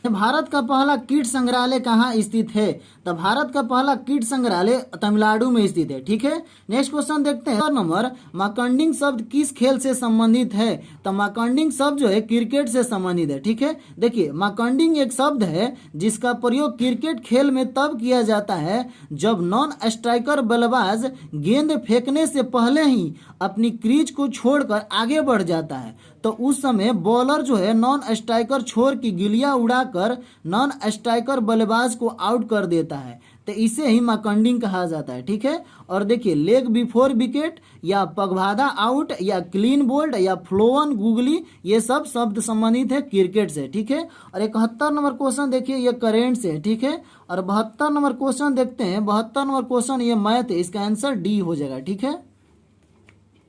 भारत का पहला कीट संग्रहालय कहाँ स्थित है? तो भारत का पहला कीट संग्रहालय तमिलनाडु में स्थित है। ठीक है। नेक्स्ट क्वेश्चन देखते हैं। नंबर मार्कंडिंग शब्द किस खेल से संबंधित है? तो मार्कंडिंग शब्द जो है क्रिकेट से संबंधित है। ठीक है। देखिए, मार्कंडिंग एक शब्द है जिसका प्रयोग क्रिकेट खेल में तब किया जाता है जब नॉन स्ट्राइकर बल्लेबाज गेंद फेंकने से पहले ही अपनी क्रीज को छोड़कर आगे बढ़ जाता है, तो उस समय बॉलर जो है नॉन स्ट्राइकर छोर की गिलियां उड़ाकर नॉन स्ट्राइकर बल्लेबाज को आउट कर देता है, तो इसे ही मार्कंडिंग कहा जाता है। ठीक है। और देखिए, लेग बिफोर विकेट या पगभादा आउट या क्लीन बोल्ड या फ्लोवन गुगली, ये सब शब्द संबंधित है क्रिकेट से। ठीक है। और 71 नंबर क्वेश्चन देखिए, ये करेंट से। ठीक है। और 72 नंबर क्वेश्चन देखते हैं। 72 नंबर क्वेश्चन ये मैथ है, इसका आंसर डी हो जाएगा। ठीक है।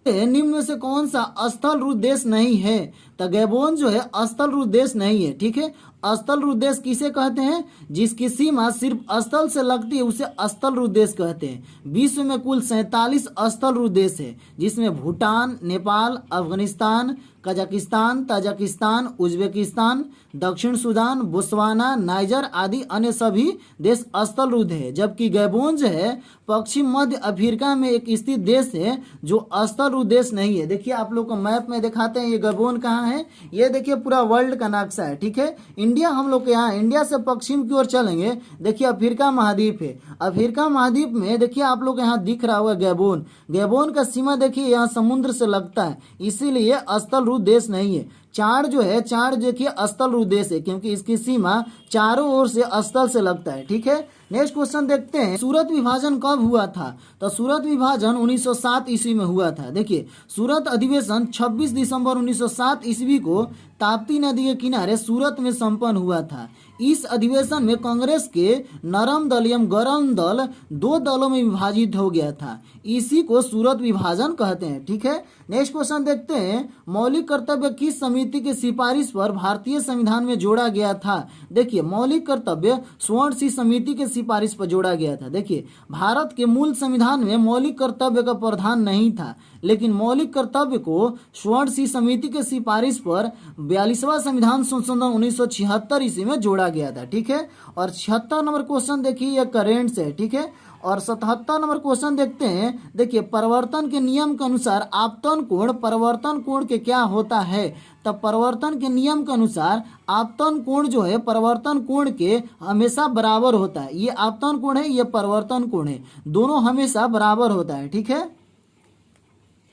निम्न में से कौन सा स्थल रूप देश नहीं है? तो गैबोन जो है स्थल रूप देश नहीं है। ठीक है। स्थल रूप देश किसे कहते हैं? जिसकी सीमा सिर्फ स्थल से लगती है उसे स्थल रूप देश कहते हैं। विश्व में कुल 47 स्थल रूप देश है, जिसमें Bhutan, Nepal, Afghanistan, Kazakhstan, Tajikistan, Uzbekistan, दक्षिण सूडान, बोत्सवाना, नाइजर आदि अन्य सभी देश स्थल रूप है। जबकि गैबोन जो है पश्चिम मध्य अफ्रीका में एक स्थित देश है जो स्थल रूप देश नहीं है। देखिए, आप लोग को मैप में दिखाते हैं ये गैबोन कहाँ है। ये देखिए पूरा वर्ल्ड का नक्शा है। ठीक है। इंडिया हम लोग के यहाँ, इंडिया से पश्चिम की ओर चलेंगे, देखिए अफ्रीका महाद्वीप है। अफ्रीका महाद्वीप में देखिए आप लोग यहाँ दिख रहा हुआ गैबोन, गैबोन का सीमा देखिए यहाँ समुद्र से लगता है, इसीलिए स्थल रूप देश नहीं है। चार जो है, चार देखिए स्थल रूप देश है क्योंकि इसकी सीमा चारों ओर से स्थल से लगता है। ठीक है। नेक्स्ट क्वेश्चन देखते हैं। सूरत विभाजन कब हुआ था? तो सूरत विभाजन 1907 ईस्वी में हुआ था। देखिए, सूरत अधिवेशन 26 दिसंबर 1907 ईस्वी को ताप्ती नदी के किनारे सूरत में संपन्न हुआ था। इस अधिवेशन में कांग्रेस के नरम दल एवं गरम दल दो दलों में विभाजित हो गया था। इसी को सूरत विभाजन कहते हैं। ठीक है। नेक्स्ट क्वेश्चन देखते हैं। मौलिक कर्तव्य किस समिति की सिफारिश पर भारतीय संविधान में जोड़ा गया था? देखिए, मौलिक कर्तव्य स्वर्ण सिंह समिति के सिफारिश पर जोड़ा गया था। देखिए, भारत के मूल संविधान में मौलिक कर्तव्य का प्रावधान नहीं था, लेकिन मौलिक कर्तव्य को स्वर्ण सिंह समिति के सिफारिश पर 42वां संविधान संशोधन 1976 ईस्वी में जोड़ा गया था। ठीक है। और 76 नंबर क्वेश्चन देखिए, यह करेंट से। ठीक है। और 77 नंबर क्वेश्चन देखते हैं। देखिए, परिवर्तन के नियम के अनुसार आपतन कोण परिवर्तन कोण के क्या होता है? तब परिवर्तन के नियम के अनुसार आपतन कोण जो है परिवर्तन कोण के हमेशा बराबर होता है। ये आपतन कोण है, ये परिवर्तन कोण है, दोनों हमेशा बराबर होता है। ठीक है।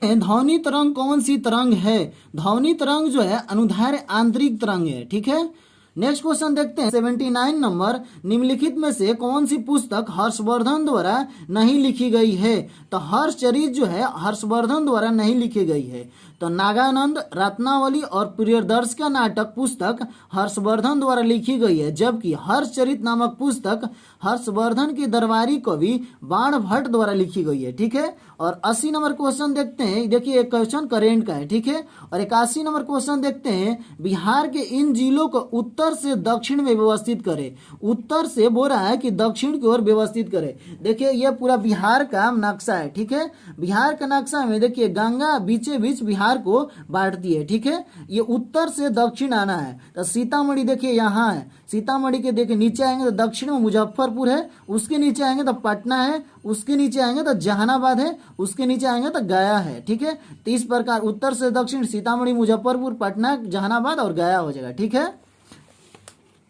ध्वनि तरंग कौन सी तरंग है? ध्वनि तरंग जो है अनुदैर्ध्य आंतरिक तरंग है। ठीक है। नेक्स्ट क्वेश्चन देखते हैं। 79 नंबर, निम्नलिखित में से कौन सी पुस्तक हर्षवर्धन द्वारा नहीं लिखी गई है? तो हर्षचरित जो है हर्षवर्धन द्वारा नहीं लिखी गई है। तो नागानंद, रत्नावली और प्रियदर्श का नाटक पुस्तक हर्षवर्धन द्वारा लिखी गई है, जबकि हर्षचरित नामक पुस्तक हर्षवर्धन की दरबारी कवि बाण भट्ट द्वारा लिखी गई है। ठीक है। और 80 नंबर क्वेश्चन देखते हैं। देखिए, एक क्वेश्चन करेंट का है। ठीक है। और 81 नंबर क्वेश्चन देखते हैं। बिहार के इन जिलों को उत्तर से दक्षिण में व्यवस्थित करे। उत्तर से बोल रहा है कि दक्षिण की ओर व्यवस्थित करे। देखिए, यह पूरा बिहार का नक्शा है। ठीक है। बिहार का नक्शा में देखिए गंगा बीचे बीच बिहार को बांटती है। ठीक है। ये उत्तर से दक्षिण आना है। तो सीतामढ़ी देखिए यहाँ है, सीतामढ़ी के देखिए नीचे आएंगे तो दक्षिण में मुजफ्फरपुर है, उसके नीचे आएंगे तो पटना है, उसके नीचे आएंगे तो जहानाबाद है, उसके नीचे आएंगे तो गया है। ठीक है। तो इस प्रकार उत्तर से दक्षिण सीतामढ़ी, मुजफ्फरपुर, पटना, जहानाबाद और गया हो जाएगा। ठीक है।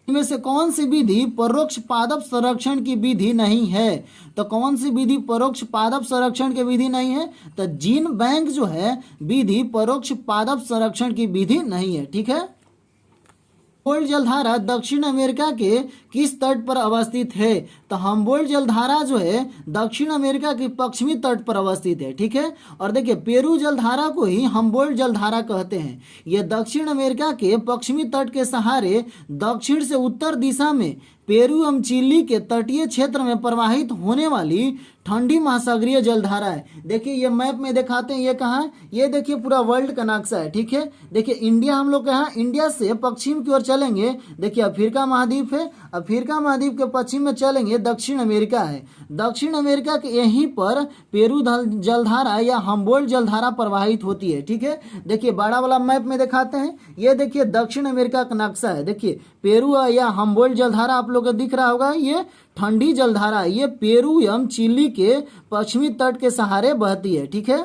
इनमें से कौन सी विधि परोक्ष पादप संरक्षण की विधि नहीं है? तो कौन सी विधि परोक्ष पादप संरक्षण की विधि नहीं है? तो जीन बैंक जो है विधि परोक्ष पादप संरक्षण की विधि नहीं है। ठीक है। हम्बोल्ट जलधारा दक्षिण अमेरिका के किस तट पर अवस्थित है? तो हम्बोल्ट जलधारा जो है दक्षिण अमेरिका के पश्चिमी तट पर अवस्थित है, ठीक है। और देखिए पेरू जलधारा को ही हम्बोल्ट जलधारा कहते हैं। यह दक्षिण अमेरिका के पश्चिमी तट के सहारे दक्षिण से उत्तर दिशा में पेरू एवं चिली के तटीय क्षेत्र में प्रवाहित होने वाली ठंडी महासागरीय जलधारा है। देखिए ये मैप में दिखाते हैं, ये कहाँ है? ये देखिए पूरा वर्ल्ड का नक्शा है, ठीक है। देखिए इंडिया हम लोग कहाँ, इंडिया से पश्चिम की ओर चलेंगे, देखिए अफ्रीका महाद्वीप है, अफ्रीका महाद्वीप के पश्चिम में चलेंगे दक्षिण अमेरिका है। दक्षिण अमेरिका के यहीं पर पेरू जलधारा या हम्बोल्ट जलधारा प्रवाहित होती है, ठीक है। देखिए बड़ा वाला मैप में दिखाते हैं, ये देखिए दक्षिण अमेरिका का नक्शा है। देखिए पेरू या हम्बोल्ट जलधारा आप लोग को दिख रहा होगा, ये ठंडी जलधारा, ये पेरू एवं चिली के पश्चिमी तट के सहारे बहती है, ठीक है।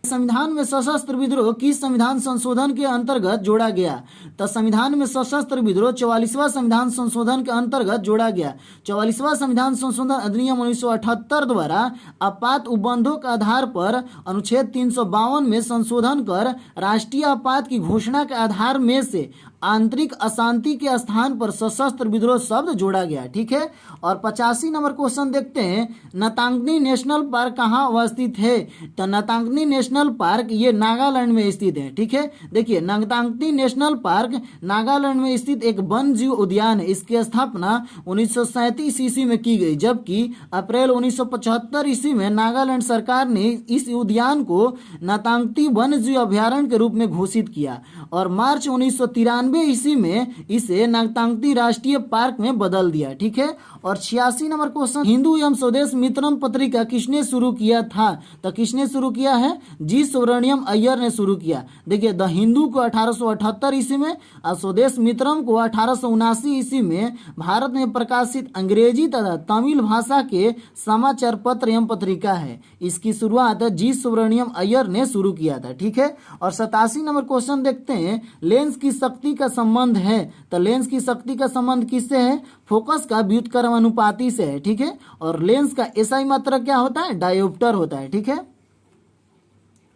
संविधान में सशस्त्र विद्रोह किस संविधान संशोधन के अंतर्गत जोड़ा गया? तो संविधान में सशस्त्र विद्रोह 44वां संविधान संशोधन के अंतर्गत जोड़ा गया। 44वां संविधान संशोधन अधिनियम 1978 द्वारा आपात उपबंधों के आधार पर अनुच्छेद 352 में संशोधन कर राष्ट्रीय आपात की घोषणा के आधार में से आंतरिक अशांति के स्थान पर सशस्त्र विद्रोह शब्द जोड़ा गया, ठीक है। और 85 नंबर क्वेश्चन देखते हैं, नतांगनी नेशनल पार्क कहाँ अवस्थित है? तो नतांगनी नेशनल पार्क ये नागालैंड में स्थित है, ठीक है। देखिए नतांगनी नेशनल पार्क नागालैंड में स्थित एक वन जीव उद्यान है। इसकी स्थापना 1937 ईस्वी में की गई, जबकि अप्रैल 1975 ईस्वी में नागालैंड सरकार ने इस उद्यान को नतांगती वन जीव अभ्यारण्य के रूप में घोषित किया और मार्च 1993 ईस्वी में इसे नतांगती राष्ट्रीय पार्क में बदल दिया, ठीक है। और 86 नंबर क्वेश्चन, हिंदू एवं स्वदेश मित्रम पत्रिका किसने शुरू किया था? तो किसने शुरू किया है? जी सुब्रमण्यम अय्यर ने शुरू किया। देखिए द हिंदू को 1878 ईस्वी में और स्वदेश मित्रम को 1879 ईस्वी में भारत में प्रकाशित अंग्रेजी तथा तमिल भाषा के समाचार पत्र एवं पत्रिका है। इसकी शुरुआत जी सुब्रमण्यम अय्यर ने शुरू किया था, ठीक है। और 87 नंबर क्वेश्चन देखते हैं, लेंस की शक्ति का संबंध है? तो लेंस की शक्ति का संबंध किससे है? फोकस का व्युत्क्रमानुपाती से है, ठीक है। और लेंस का एसआई मात्रक क्या होता है? डायोप्टर होता है, ठीक है।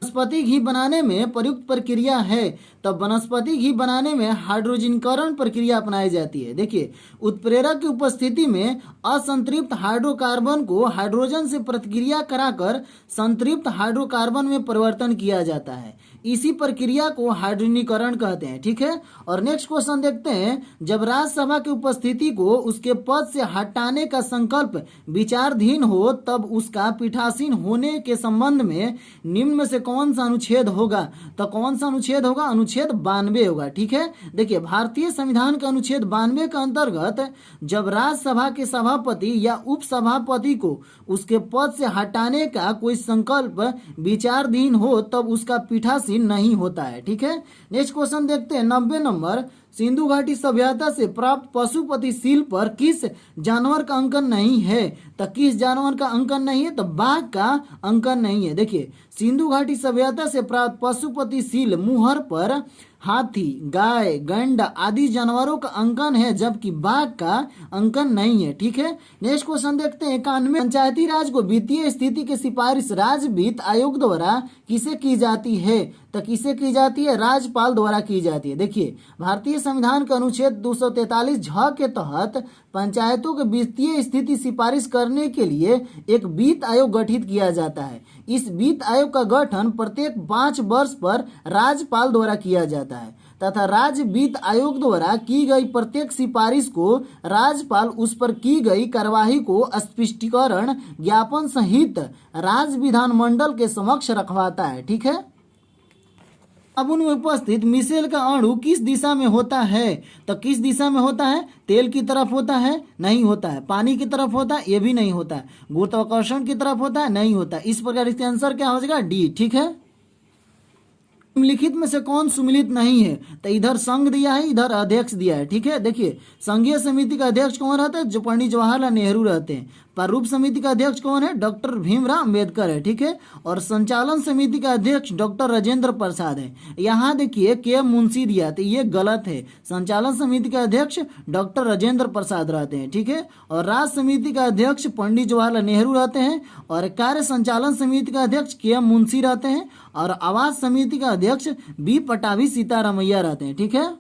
वनस्पति घी बनाने में प्रयुक्त प्रक्रिया है? तो वनस्पति घी बनाने में हाइड्रोजनीकरण प्रक्रिया अपनाई जाती है। देखिए उत्प्रेरक की उपस्थिति में असंतृप्त हाइड्रोकार्बन को हाइड्रोजन से प्रतिक्रिया कराकर संतृप्त हाइड्रोकार्बन में परिवर्तन किया जाता है। इसी प्रक्रिया को हाइड्रोजनीकरण कहते हैं, ठीक है। और नेक्स्ट क्वेश्चन देखते हैं, जब राज्यसभा की उपस्थिति को उसके पद से हटाने का संकल्प विचाराधीन हो तब उसका पीठासीन होने के संबंध में निम्न में से कौन सा अनुच्छेद होगा? तो कौन सा अनुच्छेद होगा? अनुच्छेद 92 होगा, ठीक है। देखिए भारतीय संविधान का अनुच्छेद 92 के अंतर्गत जब राज्यसभा के सभापति या उपसभापति को उसके पद से हटाने का कोई संकल्प विचाराधीन हो तब उसका पीठासीन नहीं होता है, ठीक है। नेक्स्ट क्वेश्चन देखते हैं 90 नंबर, सिंधु घाटी सभ्यता से प्राप्त पशुपति सील पर किस जानवर का अंकन नहीं है? तो किस जानवर का अंकन नहीं है? तो बाघ का अंकन नहीं है। देखिए सिंधु घाटी सभ्यता से प्राप्त पशुपति सील मुहर पर हाथी, गाय, गंडा आदि जानवरों का अंकन है, जबकि बाघ का अंकन नहीं है, ठीक है। नेक्स्ट क्वेश्चन देखते हैं 91, पंचायती राज को वित्तीय स्थिति की सिफारिश राज्य वित्त आयोग द्वारा किसे की जाती है? तो किसे की जाती है? राज्यपाल द्वारा की जाती है। देखिए भारतीय संविधान के अनुच्छेद 243 झ के तहत पंचायतों के वित्तीय स्थिति सिफारिश करने के लिए एक वित्त आयोग गठित किया जाता है। इस वित्त आयोग का गठन प्रत्येक 5 वर्ष पर राज्यपाल द्वारा किया जाता है तथा राज्य वित्त आयोग द्वारा की गई प्रत्येक सिफारिश को राज्यपाल उस पर की गई कार्यवाही को स्पष्टीकरण ज्ञापन सहित राज्य विधानमंडल के समक्ष रखवाता है, ठीक है। साबुन में उपस्थित मिसेल का अणु किस दिशा में होता है? तो किस दिशा में होता है? तेल की तरफ होता है? नहीं होता है। पानी की तरफ होता है? ये भी नहीं होता है। गुरुत्वाकर्षण की तरफ होता है? नहीं होता है। इस प्रकार इसका आंसर क्या हो जाएगा? डी, ठीक है। निम्नलिखित में से कौन सुमिलित नहीं है? तो इधर संघ दिया है, इधर अध्यक्ष दिया है, ठीक है। देखिए संघीय समिति का अध्यक्ष कौन रहता है? जो पंडित जवाहरलाल नेहरू रहते हैं। प्रारूप समिति का अध्यक्ष कौन है? डॉक्टर भीमराव अंबेडकर है, ठीक है। और संचालन समिति का अध्यक्ष डॉक्टर राजेंद्र प्रसाद है। यहाँ देखिए के मुंशी दिया, तो ये गलत है। संचालन समिति का अध्यक्ष डॉक्टर राजेंद्र प्रसाद रहते हैं, ठीक है। और राज्य समिति का अध्यक्ष पंडित जवाहरलाल नेहरू रहते हैं। और कार्य संचालन समिति का अध्यक्ष के मुंशी रहते हैं। और आवास समिति का अध्यक्ष बी पटाभी सीतारामैया रहते हैं, ठीक है।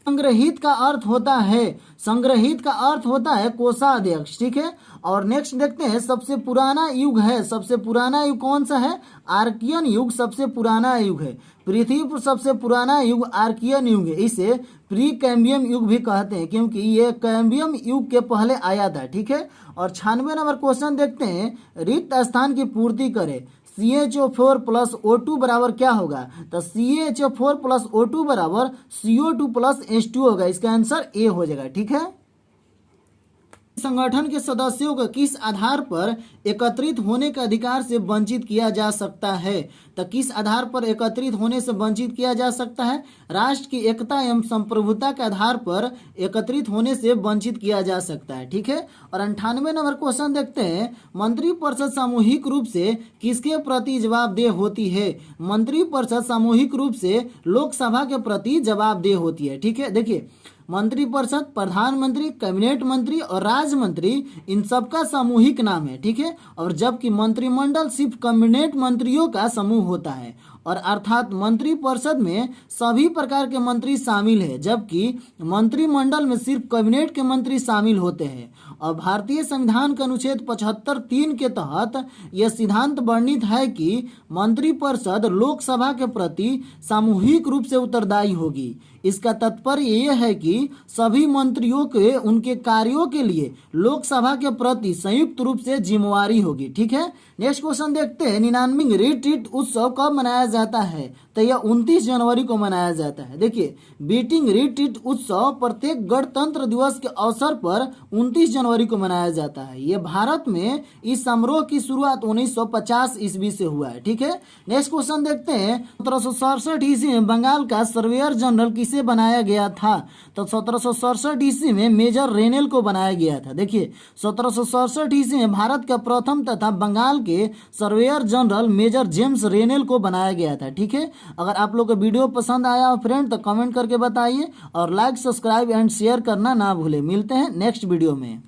संग्रहित का अर्थ होता है, संग्रहित का अर्थ होता है कोषाध्यक्ष, ठीक है। और नेक्स्ट देखते हैं, सबसे पुराना युग है, सबसे पुराना युग कौन सा है? आर्कियन युग सबसे पुराना युग है। पृथ्वी पर सबसे पुराना युग आर्कियन युग है। इसे प्री कैम्बियम युग भी कहते हैं क्योंकि ये कैम्बियम युग के पहले आया था, ठीक है। और 96 नंबर क्वेश्चन देखते हैं, रिक्त स्थान की पूर्ति करे। CHO4 प्लस O2 बराबर क्या होगा? तो CHO4 प्लस O2 बराबर CO2 प्लस H2 होगा। इसका आंसर ए हो जाएगा, ठीक है। संगठन के सदस्यों को किस आधार पर एकत्रित होने के अधिकार से वंचित किया जा सकता है? तो किस आधार पर एकत्रित होने से वंचित किया जा सकता है? राष्ट्र की एकता एवं संप्रभुता के आधार पर एकत्रित होने से वंचित किया जा सकता है, ठीक है। और 98 नंबर क्वेश्चन देखते हैं, मंत्रिपरिषद सामूहिक रूप से किसके प्रति जवाबदेह होती है? मंत्रिपरिषद सामूहिक रूप से लोकसभा के प्रति जवाबदेह होती है, ठीक है। देखिए, मंत्रिपरिषद प्रधानमंत्री, कैबिनेट मंत्री और राज्य मंत्री इन सबका सामूहिक नाम है, ठीक है। और जबकि मंत्रिमंडल सिर्फ कैबिनेट मंत्रियों का समूह होता है, और अर्थात मंत्रिपरिषद में सभी प्रकार के मंत्री शामिल है, जबकि मंत्रिमंडल में सिर्फ कैबिनेट के मंत्री शामिल होते हैं। और भारतीय संविधान के अनुच्छेद 75(3) के तहत यह सिद्धांत वर्णित है कि मंत्रिपरिषद लोकसभा के प्रति सामूहिक रूप से उत्तरदायी होगी। इसका तात्पर्य यह है कि सभी मंत्रियों के उनके कार्यों के लिए लोकसभा के प्रति संयुक्त रूप से जिम्मेवारी होगी, ठीक है। नेक्स्ट क्वेश्चन देखते हैं, 99 रिट्रीट उत्सव कब मनाया जाता है? तो यह 29 जनवरी को मनाया जाता है। देखिए, बीटिंग रिट्रीट उत्सव प्रत्येक गणतंत्र दिवस के अवसर पर 29 जनवरी को मनाया जाता है। यह भारत में इस समारोह की शुरुआत 1950 ईस्वी से हुआ है, ठीक है। नेक्स्ट क्वेश्चन देखते हैं, 1767 ईस्वी में बंगाल का सर्वेयर जनरल किसे बनाया गया था? तो 1767 ईस्वी में मेजर रेनेल को बनाया गया था। देखिए, 1767 ईस्वी में भारत का प्रथम तथा बंगाल के सर्वेयर जनरल मेजर जेम्स रेनेल को बनाया गया था, ठीक है। अगर आप लोग को वीडियो पसंद आया हो फ्रेंड तो कमेंट करके बताइए और लाइक, सब्सक्राइब एंड शेयर करना ना भूलें। मिलते हैं नेक्स्ट वीडियो में।